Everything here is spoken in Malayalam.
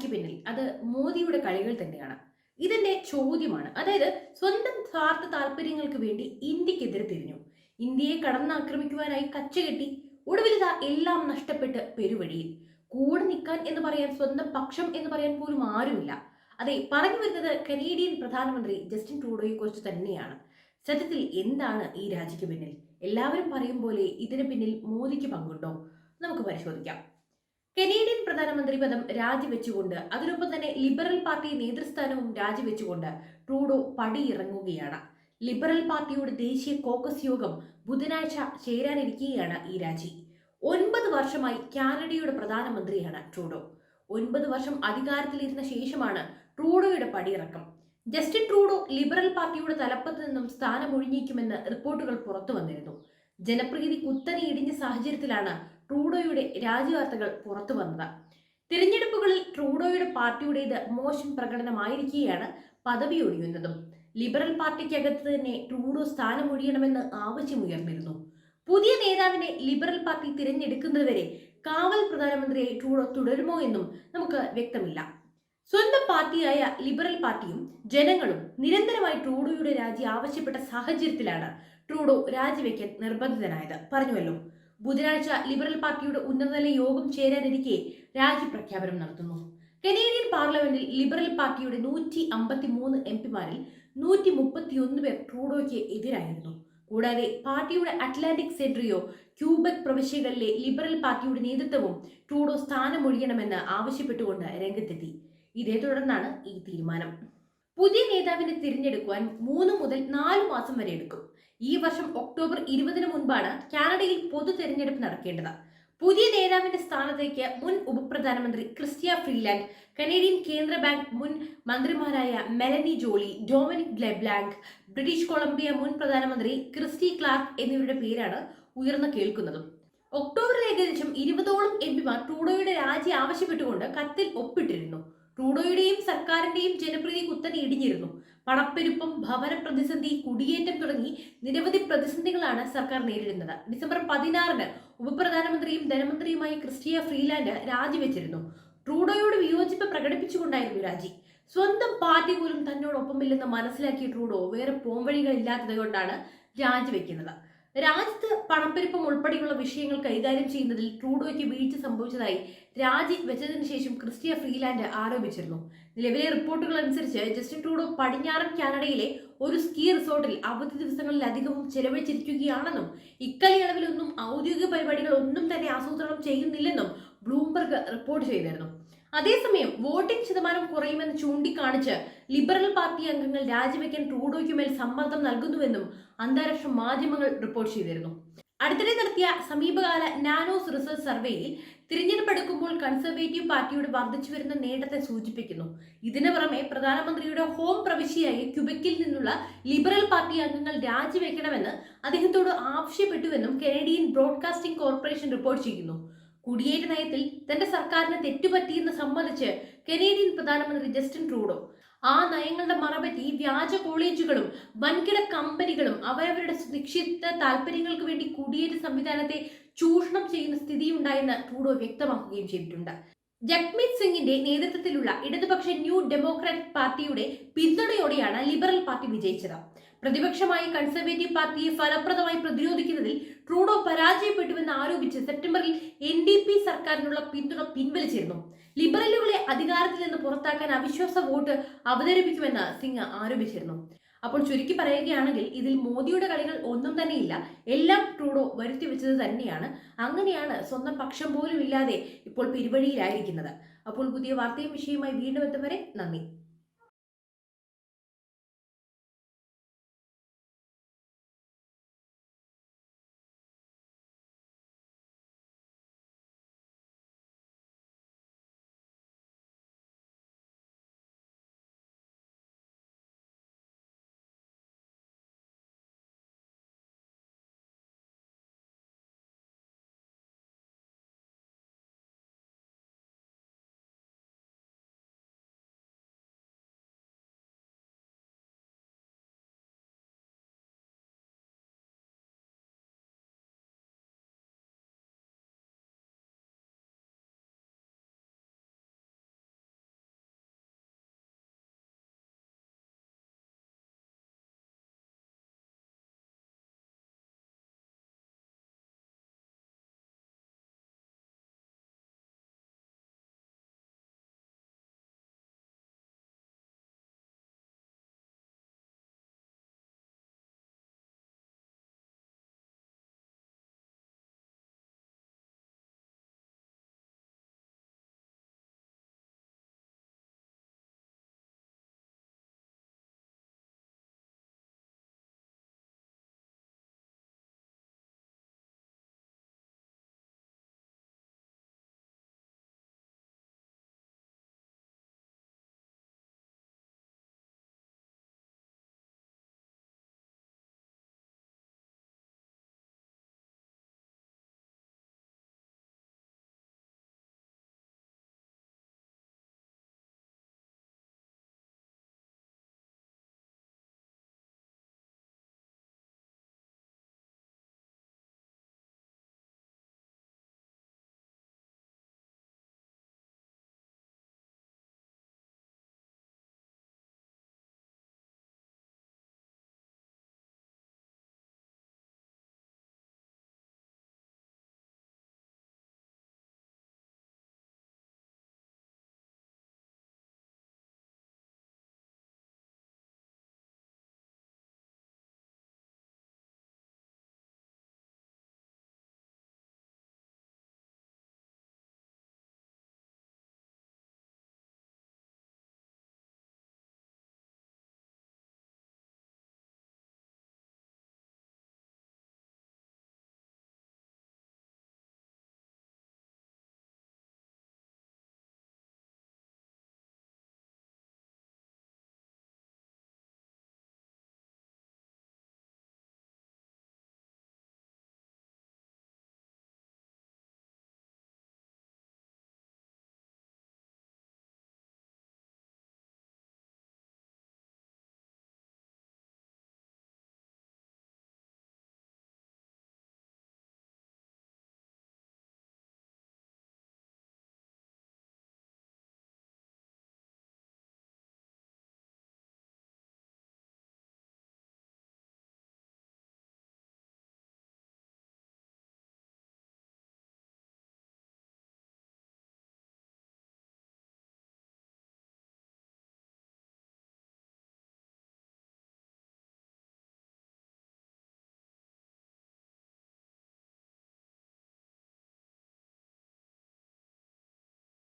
രാജിക്ക് പിന്നിൽ അത് മോദിയുടെ കളികൾ തന്നെയാണ്. ഇതിന്റെ ചോദ്യമാണ്. അതായത് സ്വന്തം സ്വാർത്ഥ താല്പര്യങ്ങൾക്ക് വേണ്ടി ഇന്ത്യക്കെതിരെ തിരിഞ്ഞു. ഇന്ത്യയെ കടന്നാക്രമിക്കുവാനായി കച്ചകെട്ടി ഒടുവിലിതാ എല്ലാം നഷ്ടപ്പെട്ട് പെരുവഴിയിൽ. കൂടെ നിൽക്കാൻ എന്ന് പറയാൻ, സ്വന്തം പക്ഷം എന്ന് പറയാൻ പോലും ആരുമില്ല. അതെ, പറഞ്ഞു വരുന്നത് കനേഡിയൻ പ്രധാനമന്ത്രി ജസ്റ്റിൻ ട്രൂഡോയെ കുറിച്ച് തന്നെയാണ്. സത്യത്തിൽ എന്താണ് ഈ രാജിക്ക് പിന്നിൽ? എല്ലാവരും പറയും പോലെ ഇതിന് പിന്നിൽ മോദിക്ക് പങ്കുണ്ടോ? നമുക്ക് പരിശോധിക്കാം. കനേഡിയൻ പ്രധാനമന്ത്രി പദം രാജിവെച്ചുകൊണ്ട്, അതിനൊപ്പം തന്നെ ലിബറൽ പാർട്ടി നേതൃസ്ഥാനവും രാജിവെച്ചുകൊണ്ട് ട്രൂഡോ പടിയിറങ്ങുകയാണ്. ലിബറൽ പാർട്ടിയുടെ ദേശീയ കോക്കസ് യോഗം ബുധനാഴ്ച ചേരാനിരിക്കുകയാണ് ഈ രാജി. 9 വർഷമായി കാനഡയുടെ പ്രധാനമന്ത്രിയാണ് ട്രൂഡോ. 9 വർഷം അധികാരത്തിലിരുന്ന ശേഷമാണ് ട്രൂഡോയുടെ പടിയിറക്കം. ജസ്റ്റിൻ ട്രൂഡോ ലിബറൽ പാർട്ടിയുടെ തലപ്പത്ത് നിന്നും സ്ഥാനമൊഴിഞ്ഞേക്കുമെന്ന് റിപ്പോർട്ടുകൾ പുറത്തു വന്നിരുന്നു. ജനപ്രീതി കുത്തനെ ഇടിഞ്ഞ സാഹചര്യത്തിലാണ് ട്രൂഡോയുടെ രാജിവാർത്തകൾ പുറത്തു വന്നത്. തിരഞ്ഞെടുപ്പുകളിൽ ട്രൂഡോയുടെ പാർട്ടിയുടേത് മോശം പ്രകടനമായിരിക്കെയാണ് പദവി ഒഴിയുന്നതും. ലിബറൽ പാർട്ടിക്കകത്ത് തന്നെ ട്രൂഡോ സ്ഥാനമൊഴിയണമെന്ന് ആവശ്യമുയർന്നിരുന്നു. പുതിയ നേതാവിനെ ലിബറൽ പാർട്ടി തിരഞ്ഞെടുക്കുന്നതുവരെ കാവൽ പ്രധാനമന്ത്രിയായി ട്രൂഡോ തുടരുമോ എന്നും നമുക്ക് വ്യക്തമില്ല. സ്വന്തം പാർട്ടിയായ ലിബറൽ പാർട്ടിയും ജനങ്ങളും നിരന്തരമായി ട്രൂഡോയുടെ രാജി ആവശ്യപ്പെട്ട സാഹചര്യത്തിലാണ് ട്രൂഡോ രാജിവെക്കാൻ നിർബന്ധിതനായത്. പറഞ്ഞുവല്ലോ, ബുധനാഴ്ച ലിബറൽ പാർട്ടിയുടെ ഉന്നതതല യോഗം ചേരാനിരിക്കെ രാജി പ്രഖ്യാപനം നടത്തുന്നു. കനേഡിയൻ പാർലമെന്റിൽ ലിബറൽ പാർട്ടിയുടെ 153 എംപിമാരിൽ 131 പേർ ട്രൂഡോയ്ക്ക് എതിരായിരുന്നു. കൂടാതെ പാർട്ടിയുടെ അറ്റ്ലാന്റിക് സെൻട്രിയോ, ക്യൂബക് പ്രവിശ്യകളിലെ ലിബറൽ പാർട്ടിയുടെ നേതൃത്വവും ട്രൂഡോ സ്ഥാനമൊഴിയണമെന്ന് ആവശ്യപ്പെട്ടുകൊണ്ട് രംഗത്തെത്തി. ഇതേ തുടർന്നാണ് ഈ തീരുമാനം. പുതിയ നേതാവിനെ തിരഞ്ഞെടുക്കുവാൻ 3 മുതൽ 4 മാസം വരെ എടുക്കും. ഈ വർഷം ഒക്ടോബർ 20 മുൻപാണ് കാനഡയിൽ പൊതു തെരഞ്ഞെടുപ്പ് നടക്കേണ്ടത്. പുതിയ നേതാവിന്റെ സ്ഥാനത്തേക്ക് മുൻ ഉപപ്രധാനമന്ത്രി ക്രിസ്റ്റ്യ ഫ്രീലാൻഡ്, കനേഡിയൻ കേന്ദ്ര ബാങ്ക് മുൻ മന്ത്രിമാരായ Meloni Jolly, Dominic LeBlanc, British Columbia മുൻ പ്രധാനമന്ത്രി ക്രിസ്റ്റി ക്ലാർക്ക് എന്നിവരുടെ പേരാണ് ഉയർന്നു കേൾക്കുന്നതും. ഒക്ടോബറിൽ ഏകദേശം 20ഓളം എംപിമാർ ട്രൂഡോയുടെ രാജി ആവശ്യപ്പെട്ടുകൊണ്ട് കത്തിൽ ഒപ്പിട്ടിരുന്നു. ട്രൂഡോയുടെയും സർക്കാരിന്റെയും ജനപ്രീതി കുത്തനെ ഇടിഞ്ഞിരുന്നു. പണപ്പെരുപ്പം, ഭവന പ്രതിസന്ധി, കുടിയേറ്റം തുടങ്ങി നിരവധി പ്രതിസന്ധികളാണ് സർക്കാർ നേരിടുന്നത്. December 16 ഉപപ്രധാനമന്ത്രിയും ധനമന്ത്രിയുമായ ക്രിസ്റ്റ്യ freelance രാജിവെച്ചിരുന്നു. ട്രൂഡോയോട് വിയോജിപ്പ് പ്രകടിപ്പിച്ചുകൊണ്ടായിരുന്നു രാജി. സ്വന്തം പാർട്ടി പോലും തന്നോടൊപ്പമില്ലെന്ന് മനസ്സിലാക്കിയ ട്രൂഡോ വേറെ പോംവഴികളില്ലാത്തത് കൊണ്ടാണ് രാജിവെക്കുന്നത്. രാജ്യത്ത് പണപ്പെരുപ്പം ഉൾപ്പെടെയുള്ള വിഷയങ്ങൾ കൈകാര്യം ചെയ്യുന്നതിൽ ട്രൂഡോയ്ക്ക് വീഴ്ച സംഭവിച്ചതായി രാജി വെച്ചതിന് ശേഷം ക്രിസ്റ്റ്യ ഫ്രീലാൻഡ് ആരോപിച്ചിരുന്നു. നിലവിലെ റിപ്പോർട്ടുകൾ അനുസരിച്ച് ജസ്റ്റിൻ ട്രൂഡോ പടിഞ്ഞാറൻ കാനഡയിലെ ഒരു സ്കീ റിസോർട്ടിൽ അവധി ദിവസങ്ങളിലധികവും ചെലവഴിച്ചിരിക്കുകയാണെന്നും ഇക്കാലയളവിലൊന്നും ഔദ്യോഗിക പരിപാടികൾ ഒന്നും തന്നെ ആസൂത്രണം ചെയ്യുന്നില്ലെന്നും ബ്ലൂംബർഗ് റിപ്പോർട്ട് ചെയ്തിരുന്നു. അതേസമയം വോട്ടിംഗ് ശതമാനം കുറയുമെന്ന് ചൂണ്ടിക്കാണിച്ച് ലിബറൽ പാർട്ടി അംഗങ്ങൾ രാജിവെക്കാൻ ട്രൂഡോയ്ക്കുമേൽ സമ്മർദ്ദം നൽകുന്നുവെന്നും അന്താരാഷ്ട്ര മാധ്യമങ്ങൾ റിപ്പോർട്ട് ചെയ്തിരുന്നു. അടുത്തിടെ നടത്തിയ സമീപകാല നാനോസ് റിസർച്ച് സർവേയിൽ തിരഞ്ഞെടുപ്പ് എടുക്കുമ്പോൾ കൺസർവേറ്റീവ് പാർട്ടിയുടെ വർദ്ധിച്ചു വരുന്ന നേട്ടത്തെ സൂചിപ്പിക്കുന്നു. ഇതിനു പുറമെ പ്രധാനമന്ത്രിയുടെ ഹോം പ്രവിശ്യയായ ക്യൂബക്കിൽ നിന്നുള്ള ലിബറൽ പാർട്ടി അംഗങ്ങൾ രാജിവെക്കണമെന്ന് അദ്ദേഹത്തോട് ആവശ്യപ്പെട്ടുവെന്നും കനേഡിയൻ ബ്രോഡ്കാസ്റ്റിംഗ് കോർപ്പറേഷൻ റിപ്പോർട്ട് ചെയ്യുന്നു. കുടിയേറ്റ നയത്തിൽ തന്റെ സർക്കാരിന് തെറ്റുപറ്റിയെന്ന് സമ്മതിച്ച് കനേഡിയൻ പ്രധാനമന്ത്രി ജസ്റ്റിൻ ട്രൂഡോ ആ നയങ്ങളുടെ മറപറ്റി വ്യാജ കോളേജുകളും വൻകിട കമ്പനികളും അവരവരുടെ നിക്ഷിപ്ത താല്പര്യങ്ങൾക്ക് വേണ്ടി കുടിയേറ്റ സംവിധാനത്തെ ചൂഷണം ചെയ്യുന്ന സ്ഥിതിയുണ്ടായെന്ന് ട്രൂഡോ വ്യക്തമാക്കുകയും ചെയ്തിട്ടുണ്ട്. ജഗ്മീത് സിംഗിന്റെ നേതൃത്വത്തിലുള്ള ഇടതുപക്ഷ ന്യൂ ഡെമോക്രാറ്റിക് പാർട്ടിയുടെ പിന്തുണയോടെയാണ് ലിബറൽ പാർട്ടി വിജയിച്ചത്. പ്രതിപക്ഷമായ കൺസർവേറ്റീവ് പാർട്ടിയെ ഫലപ്രദമായി പ്രതിരോധിക്കുന്നതിൽ ട്രൂഡോ പരാജയപ്പെട്ടുവെന്ന് ആരോപിച്ച് സെപ്റ്റംബറിൽ NDP സർക്കാരിനുള്ള പിന്തുണ പിൻവലിച്ചിരുന്നു. ലിബറലുകളെ അധികാരത്തിൽ നിന്ന് പുറത്താക്കാൻ അവിശ്വാസ വോട്ട് അവതരിപ്പിക്കുമെന്ന് സിംഗ് ആരോപിച്ചിരുന്നു. അപ്പോൾ ചുരുക്കി പറയുകയാണെങ്കിൽ ഇതിൽ മോദിയുടെ കളികൾ ഒന്നും തന്നെയില്ല, എല്ലാം ട്രൂഡോ വരുത്തിവെച്ചത് തന്നെയാണ്. അങ്ങനെയാണ് സ്വന്തം പക്ഷം പോലും ഇല്ലാതെ ഇപ്പോൾ പെരുവഴിയിലായിരിക്കുന്നത്. അപ്പോൾ പുതിയ വാർത്തയും വിഷയവുമായി വീണ്ടും എത്തും വരെ നന്ദി.